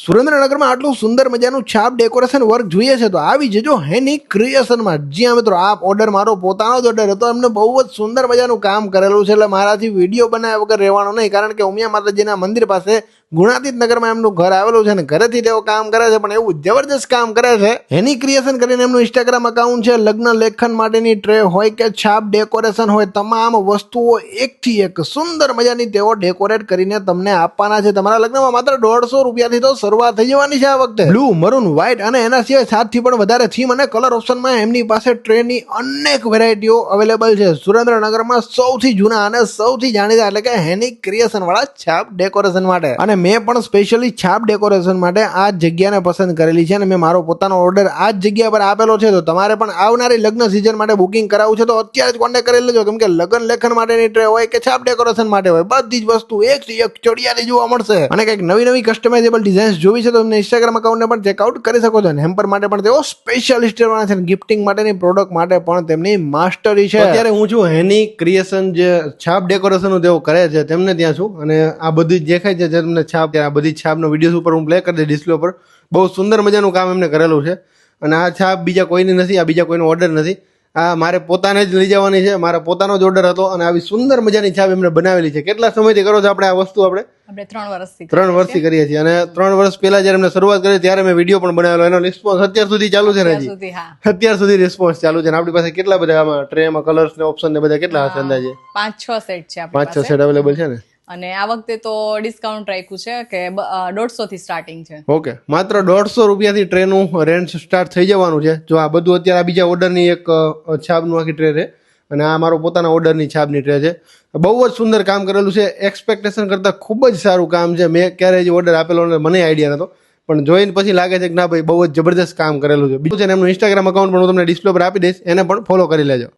સુરેન્દ્રનગરમાં આટલું સુંદર મજાનું છાપ ડેકોરેશન વર્ક જોઈએ છે તો આવી જજો હેની ક્રિએશનમાં। જ્યાં મિત્રો આ ઓર્ડર મારો પોતાનો જ ઓર્ડર હતો, એમને બહુ જ સુંદર મજાનું કામ કરેલું છે, એટલે મારાથી વિડીયો બનાવ્યા વગર રહેવાનો નહીં, કારણ કે ઉમિયા માતાજીના મંદિર પાસે ગુણાતીત નગરમાં એમનું ઘર આવેલું છે અને ઘરેથી તેઓ કામ કરે છે, પણ એવું જબરજસ્ત કામ કરે છે। હેની ક્રિએશન કરીને એમનું ઇન્સ્ટાગ્રામ અકાઉન્ટ છે। લગ્ન લેખન માટેની ટ્રે હોય કે છાપ ડેકોરેશન હોય, તમામ વસ્તુઓ એકથી એક સુંદર મજાની તેઓ ડેકોરેટ કરીને તમને આપવાના છે। તમારા લગ્નમાં માત્ર 150 રૂપિયાથી તો શરૂઆત થઈ જવાની છે આ વખતે। બ્લુ, મરૂન, વ્હાઇટ અને એના સિવાય 7 થી પણ વધારે થીમ અને કલર ઓપ્શનમાં એમની પાસે ટ્રેની અનેક વેરાયટીઓ અવેલેબલ છે। સુરેન્દ્રનગરમાં સૌથી જૂના અને સૌથી જાણીતા એટલે કે હેની ક્રિએશન વાળા છાપ ડેકોરેશન માટે, અને મેં પણ સ્પેશિયલી છાપ ડેકોરેશન માટે આ જગ્યાને પસંદ કરેલી છે અને મેં મારો પોતાનો ઓર્ડર આ જ જગ્યા પર આપેલો છે। તો તમારે પણ આવનારી લગ્ન સિઝન માટે બુકિંગ કરાવવું છે તો અત્યારે જ કોન્ટેક્ટ કરી લેજો, કેમ કે લગ્ન લેખન માટેની ટ્રે હોય કે છાપ ડેકોરેશન માટે હોય, બધી જ વસ્તુ એકથી એક ચડિયાતી જોવા મળશે। અને કંઈક નવી કસ્ટમાઇઝેબલ ડિઝાઇન્સ જોવી છે તો તમને ઇન્સ્ટાગ્રામ અકાઉન્ટને પણ ચેકઆઉટ કરી શકો છો। હેમ્પર માટે પણ તેઓ સ્પેશિયાલિસ્ટ છે, ગિફ્ટિંગ માટેની પ્રોડક્ટ માટે પણ તેમની માસ્ટરી છે। અત્યારે હું છું હેની ક્રિએશન જે છાપ ડેકોરેશન તેઓ કરે છે તેમને ત્યાં છું, અને આ બધી દેખાય છે જે તમને છાપ, આ બધી છાપનો વિડીયો ઉપર હું પ્લે કરી દઈશ ડિસ્પ્લે પર। બહુ સુંદર મજાનું કામ એમને કરેલું છે, અને આ છાપ બીજા કોઈની નથી, આ બીજા કોઈનો ઓર્ડર નથી, આ મારે પોતાને જ લઈ જવાની છે, મારા પોતાનો જ ઓર્ડર હતો, અને આવી સુંદર મજાની છાપ એમને બનાવેલી છે। કેટલા સમયથી કરો છો આપણે આ વસ્તુ? આપણે 3 વર્ષથી કરીએ છીએ, અને 3 વર્ષ પહેલા જયારે એમને શરૂઆત કરી ત્યારે મેં વિડીયો પણ બનાવેલો, એનો રિસ્પોન્સ અત્યાર સુધી ચાલુ છે ને? હજી અત્યાર સુધી રિસ્પોન્સ ચાલુ છે। અને આપણી પાસે કેટલા બધા આમાં ટ્રેમાં કલર્સ ને ઓપ્શન ને બધા કેટલા હશે અંદાજે? 5-6 સેટ છે, 5-6 સેટ અવેલેબલ છે ને? અને આ વખતે તો ડિસ્કાઉન્ટ રાખ્યું છે કે 150 થી સ્ટાર્ટિંગ છે। ઓકે, માત્ર 150 રૂપિયાથી ટ્રેનું રેન્ટ સ્ટાર્ટ થઈ જવાનું છે। જો આ બધું અત્યારે આ બીજા ઓર્ડરની એક છાપનું આખી ટ્રે છે, અને આ મારો પોતાના ઓર્ડરની છાપની ટ્રે છે। બહુ જ સુંદર કામ કરેલું છે, એક્સપેક્ટેશન કરતાં ખૂબ જ સારું કામ છે। મેં ક્યારેય જે ઓર્ડર આપેલો મને આઈડિયા નતો, પણ જોઈને પછી લાગે છે કે ના ભાઈ બહુ જ જબરદસ્ત કામ કરેલું છે। બીજું છે ને એમનું ઇન્સ્ટાગ્રામ અકાઉન્ટ પણ હું તમને ડિસ્પ્લે પર આપી દઈશ, એને પણ ફોલો કરી લેજો।